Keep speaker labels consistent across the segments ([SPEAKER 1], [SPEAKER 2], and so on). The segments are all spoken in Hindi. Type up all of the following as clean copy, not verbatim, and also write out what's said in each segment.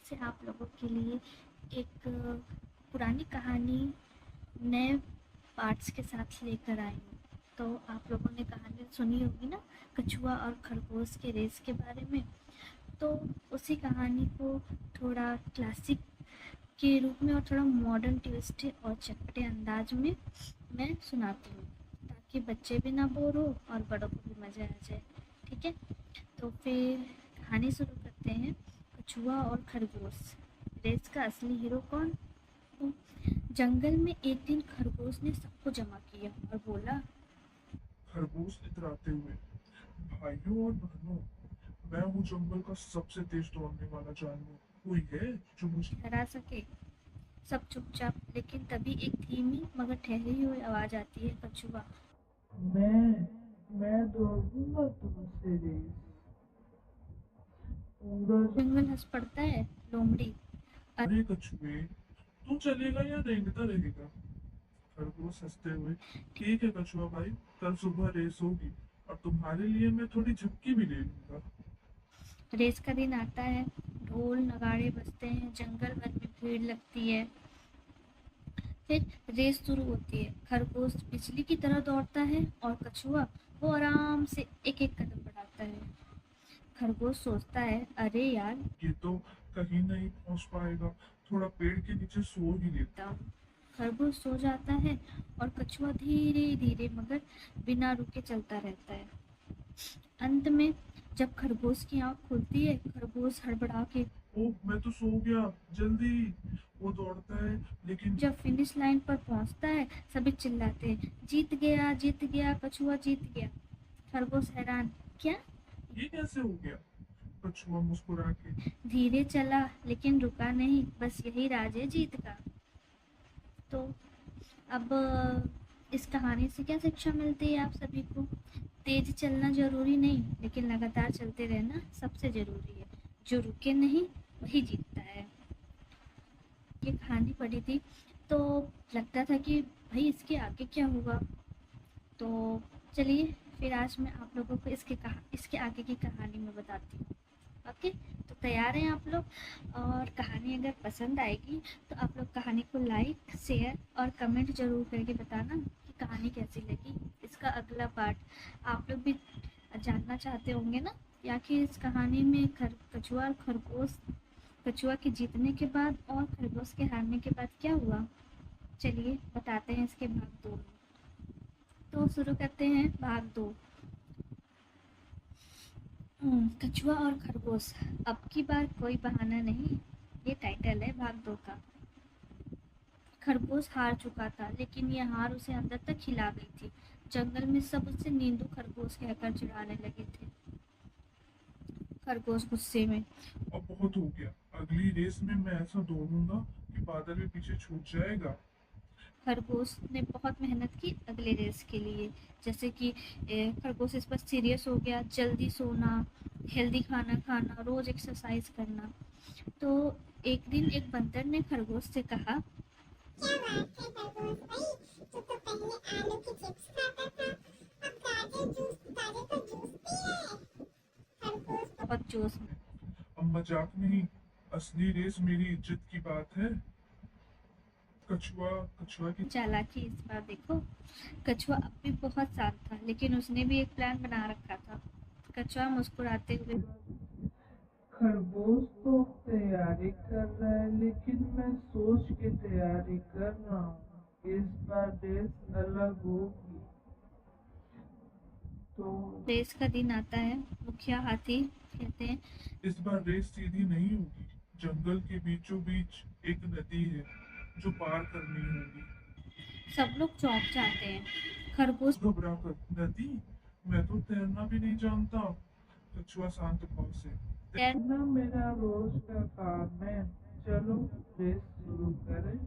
[SPEAKER 1] से आप लोगों के लिए एक पुरानी कहानी नए पार्ट्स के साथ लेकर आई हूँ। तो आप लोगों ने कहानी सुनी होगी ना, कछुआ और खरगोश के रेस के बारे में। तो उसी कहानी को थोड़ा क्लासिक के रूप में और थोड़ा मॉडर्न ट्विस्ट और चटपटे अंदाज में मैं सुनाती हूँ, ताकि बच्चे भी ना बोर हो और बड़ों को भी मज़ा आ जाए। ठीक है, तो फिर कहानी शुरू करते हैं। कछुआ और खरगोश। रेस का असली हीरो कौन? तो जंगल में एक दिन खरगोश ने सबको जमा किया और बोला,
[SPEAKER 2] खरगोश इतराते हुए, भाइयों और बहनों, मैं हूँ जंगल का सबसे तेज दौड़ने वाला जानवर। कोई है जो मुझे
[SPEAKER 1] हरा सके? सब चुपचाप, लेकिन तभी एक धीमी मगर ठहरी हुई आवाज आती है। कछुआ,
[SPEAKER 2] मैं दौड़ूंगा तुमसे रेस। पूरा
[SPEAKER 1] जंगल हंस पड़ता है। लोमड़ी,
[SPEAKER 2] अरे कछुए, तू चलेगा या रेंगता रहेगा? खरगोश हंसते हुए, ठीक है कछुआ भाई, कल सुबह रेस होगी और तुम्हारे लिए मैं थोड़ी झपकी भी ले लूंगा।
[SPEAKER 1] रेस का दिन आता है। ढोल नगाड़े बजते हैं, जंगल भर में भीड़ लगती है। फिर रेस शुरू होती है। खरगोश बिजली की तरह दौड़ता है और कछुआ वो आराम से एक एक कदम बढ़ाता है। खरगोश सोचता है, अरे यार,
[SPEAKER 2] ये तो कहीं नहीं पहुंच पाएगा, थोड़ा पेड़ के नीचे सो ही लेता।
[SPEAKER 1] लेता हूँ। खरगोश सो जाता है और कछुआ धीरे धीरे मगर बिना रुके चलता रहता है। अंत में जब खरगोश की आंख खुलती है, खरगोश हड़बड़ा के
[SPEAKER 2] ओह, मैं तो सो गया, जल्दी। वो दौड़ता है लेकिन
[SPEAKER 1] जब फिनिश लाइन पर पहुंचता है, सभी चिल्लाते हैं, जीत गया, कछुआ जीत गया। खरगोश हैरान, क्या?
[SPEAKER 2] ये कैसे हो गया? कछुआ मुस्कुरा के,
[SPEAKER 1] धीरे चला लेकिन रुका नहीं, बस यही राज है जीत का। तो अब इस कहानी से क्या शिक्षा मिलती है आप सभी को? तेज चलना जरूरी नहीं, लेकिन लगातार चलते रहना सबसे जरूरी है। जो रुके नहीं वही जीतता है। ये कहानी पढ़ी थी तो लगता था कि भाई इसके आगे क्या होगा। तो चलिए, फिर आज मैं आप लोगों को इसके आगे की कहानी में बताती हूँ। ओके, तो तैयार हैं आप लोग? और कहानी अगर पसंद आएगी तो आप लोग कहानी को लाइक शेयर और कमेंट जरूर करके बताना कि कहानी कैसी लगी। इसका अगला पार्ट आप लोग भी जानना चाहते होंगे ना, या कि इस कहानी में कछुआ और खरगोश, कछुआ के जीतने के बाद और खरगोश के हारने के बाद क्या हुआ। चलिए बताते हैं इसके भाग 2 में। तो शुरू करते हैं भाग 2। कछुआ और खरगोश, अब की बार कोई बहाना नहीं, ये टाइटल है भाग 2 का। खरगोश हार चुका था, लेकिन ये हार उसे अंदर तक हिला गई थी। जंगल में सब उससे नींदू खरगोश कहकर चिढ़ाने लगे थे। खरगोश गुस्से में,
[SPEAKER 2] अब बहुत हो गया, अगली रेस में मैं ऐसा दौड़ूंगा कि बादल भी पीछे छूट जाएगा।
[SPEAKER 1] खरगोश ने बहुत मेहनत की अगले रेस के लिए, जैसे कि खरगोश इस पर सीरियस हो गया, जल्दी सोना, हेल्दी खाना खाना, रोज एक्सरसाइज करना। तो एक दिन एक बंदर ने खरगोश से कहा,
[SPEAKER 3] क्या बात है खरगोश भाई, तू तो पहले आलू की चिप्स खाता था, अब गाजर का जूस पी रहा है। खरगोश
[SPEAKER 1] बहुत जोश में,
[SPEAKER 2] अब मजाक नहीं, असली रेस मेरी इज्जत की बात है। कछुआ कछुआ की
[SPEAKER 1] चालाकी इस बार देखो। कछुआ अब भी बहुत शांत था, लेकिन उसने भी एक प्लान बना रखा था। कछुआ मुस्कुराते हुए,
[SPEAKER 2] खरगोश तो तैयारी कर रहा है, लेकिन मैं सोच के तैयारी कर रहा हूँ, इस बार रेस अलग होगी। तो
[SPEAKER 1] रेस का दिन आता है। मुखिया हाथी कहते हैं,
[SPEAKER 2] इस बार रेस सीधी नहीं होगी, जंगल के बीचों बीच एक नदी है जो पार करनी होगी।
[SPEAKER 1] सब लोग चौंक जाते हैं। खरगोश
[SPEAKER 2] घबरा कर, नदी? मैं तो तैरना भी नहीं जानता। कछुआ शांत भाव से,
[SPEAKER 1] तैर
[SPEAKER 2] तैरना मेरा रोज का काम है, चलो रेस शुरू करें।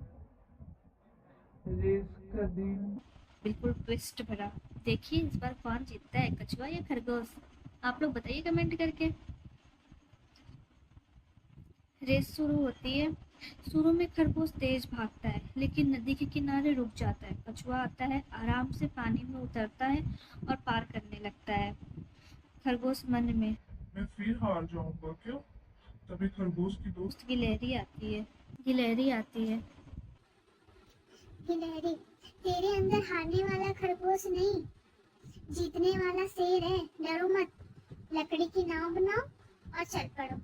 [SPEAKER 2] रेस का दिन
[SPEAKER 1] बिल्कुल ट्विस्ट भरा। देखिए इस बार कौन जीतता है, कछुआ या खरगोश? आप लोग बताइए कमेंट करके। रेस शुरू होती है। शुरू में खरगोश तेज भागता है, लेकिन नदी के किनारे रुक जाता है। कछुआ आता है, आराम से पानी में उतरता है और पार करने लगता है। खरगोश मन में,
[SPEAKER 2] मैं फिर हार जाऊंगा क्या? तभी खरगोश की दोस्त
[SPEAKER 1] गिलहरी आती है। गिलहरी आती है।
[SPEAKER 3] गिलहरी, तेरे अंदर हारने वाला खरगोश नहीं, जीतने वाला शेर है। डरो मत, लकड़ी की नाव बनाओ और चल पड़ो।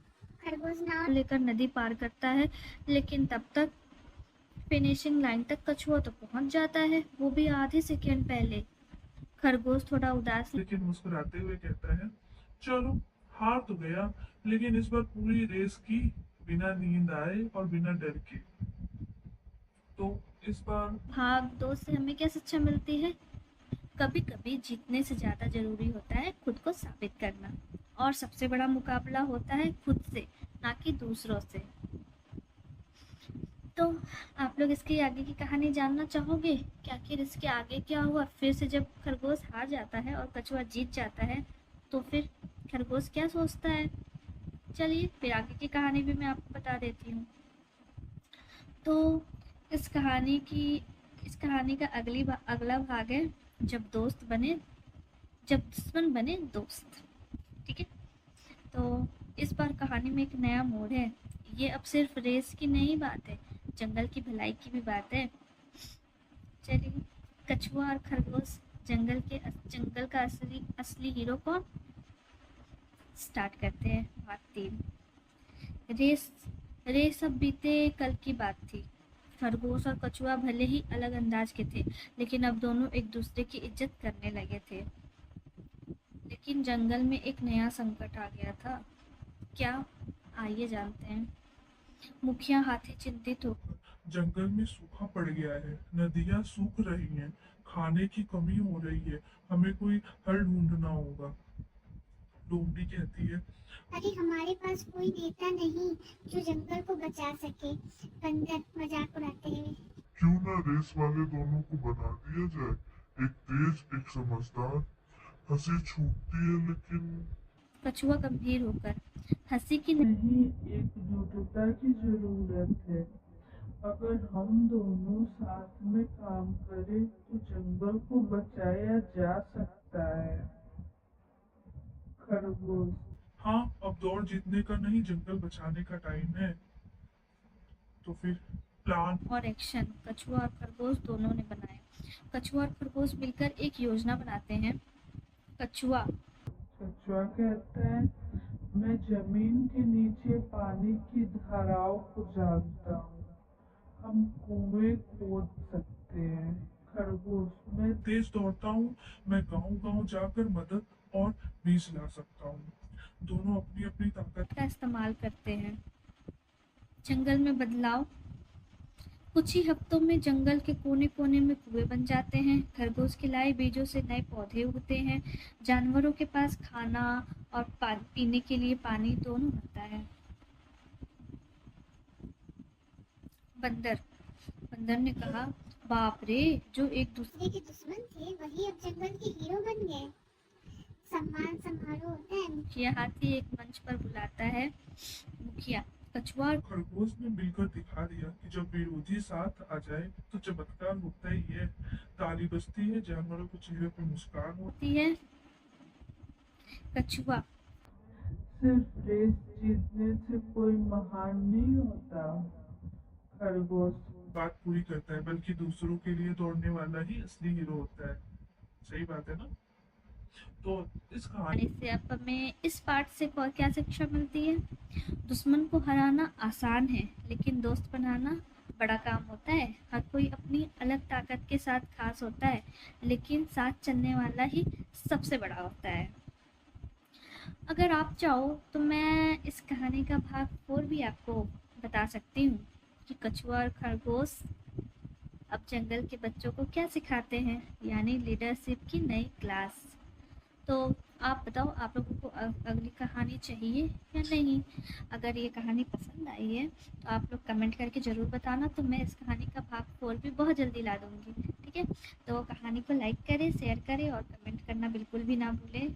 [SPEAKER 3] खरगोश नाव
[SPEAKER 1] लेकर नदी पार करता है, लेकिन तब तक फिनिशिंग लाइन तक कछुआ तो पहुंच जाता है, वो भी आधे सेकंड पहले। खरगोश थोड़ा उदास
[SPEAKER 2] लेकिन मुस्कुराते हुए कहता है, चलो हार तो गया, लेकिन इस बार पूरी रेस की बिना नींद आए और बिना डर के। तो इस बार
[SPEAKER 1] भाग दौड़ से हमें क्या शिक्षा मिलती है? कभी कभी जीतने से ज्यादा जरूरी होता है खुद को साबित करना, और सबसे बड़ा मुकाबला होता है खुद से, ना कि दूसरों से। तो आप लोग इसके आगे की कहानी जानना चाहोगे कि आखिर इसके आगे क्या हुआ? फिर से जब खरगोश हार जाता है और कछुआ जीत जाता है, तो फिर खरगोश क्या सोचता है? चलिए फिर आगे की कहानी भी मैं आपको बता देती हूँ। तो इस कहानी का अगला भाग है, जब दुश्मन बने दोस्त। ठीक है, तो इस बार कहानी में एक नया मोड़ है। ये अब सिर्फ रेस की नहीं बात है, जंगल की भलाई की भी बात है। चलिए, कछुआ और खरगोश, जंगल का असली हीरो कौन? स्टार्ट करते हैं भाग 3। रेस अब बीते कल की बात थी। खरगोश और कछुआ भले ही अलग अंदाज के थे, लेकिन अब दोनों एक दूसरे की इज्जत करने लगे थे। लेकिन जंगल में एक नया संकट आ गया था। क्या? आइए जानते हैं। मुखिया हाथी चिंतित हो।
[SPEAKER 2] जंगल में सूखा पड़ गया है, नदियां सूख रही हैं, खाने की कमी हो रही है, हमें कोई हल ढूंढना होगा। लोमड़ी कहती है,
[SPEAKER 3] अरे हमारे पास कोई नेता नहीं जो जंगल को बचा सके। बंदर मजाक उड़ाते हुए,
[SPEAKER 4] क्यों ना रेस वाले दोनों को बना दिया जाए, एक तेज एक समझदार। हंसी छूटती है लेकिन
[SPEAKER 1] कछुआ गंभीर होकर, हंसी की
[SPEAKER 5] नहीं, एकजुटता की जरूरत है। अगर हम दोनों साथ में काम करें तो जंगल को बचाया जा सकता है। खरगोश,
[SPEAKER 2] हाँ अब दौड़ जीतने का नहीं, जंगल बचाने का टाइम है। तो फिर प्लान
[SPEAKER 1] और एक्शन कछुआ और खरगोश दोनों ने बनाए। कछुआ और खरगोश मिलकर एक योजना बनाते हैं। कछुआ
[SPEAKER 5] कहता है, मैं जमीन के नीचे पानी की धाराओं को जानता हूँ, हम कुएं खोद सकते हैं। खरगोश, मैं
[SPEAKER 2] तेज दौड़ता हूँ, मैं गांव-गांव जाकर मदद और बीज ला सकता हूँ। दोनों अपनी अपनी ताकत
[SPEAKER 1] का इस्तेमाल करते हैं। जंगल में बदलाव। कुछ ही हफ्तों में जंगल के कोने कोने में कुएं बन जाते हैं। खरगोश के लाए बीजों से नए पौधे उगते हैं। जानवरों के पास खाना और पीने के लिए पानी दोनों होता है। बंदर ने कहा, बाप रे, जो एक दूसरे
[SPEAKER 3] दूसरे के दुश्मन थे वही अब जंगल के हीरो बन गए। सम्मान समारोह होता है।
[SPEAKER 1] मुखिया हाथी एक मंच पर बुलाता है। मुखिया, कछुआ और
[SPEAKER 2] खरगोश ने मिलकर दिखा दिया कि जब विरोधी साथ आ जाए तो चमत्कार होता ही है। ताली बजती है, जानवरों के चेहरे पे मुस्कान होती
[SPEAKER 1] होती है। कछुआ,
[SPEAKER 5] सिर्फ रेस जीतने से कोई महान नहीं होता। खरगोश,
[SPEAKER 2] बात पूरी करता है, बल्कि दूसरों के लिए दौड़ने वाला ही असली हीरो होता है। सही बात है ना? तो इस कहानी
[SPEAKER 1] से अब हमें इस पार्ट से क्या शिक्षा मिलती है? दुश्मन को हराना आसान है, लेकिन दोस्त बनाना बड़ा काम होता है। हर कोई अपनी अलग ताकत के साथ खास होता है, लेकिन साथ चलने वाला ही सबसे बड़ा होता है। अगर आप चाहो तो मैं इस कहानी का भाग 4 भी आपको बता सकती हूँ कि कछुआ और खरगोश अब जंगल के बच्चों को क्या सिखाते हैं, यानी लीडरशिप की नई क्लास। तो आप बताओ, आप लोगों को अगली कहानी चाहिए या नहीं? अगर ये कहानी पसंद आई है तो आप लोग कमेंट करके ज़रूर बताना, तो मैं इस कहानी का भाग 4 भी बहुत जल्दी ला दूँगी। ठीक है, तो कहानी को लाइक करें, शेयर करें और कमेंट करना बिल्कुल भी ना भूलें।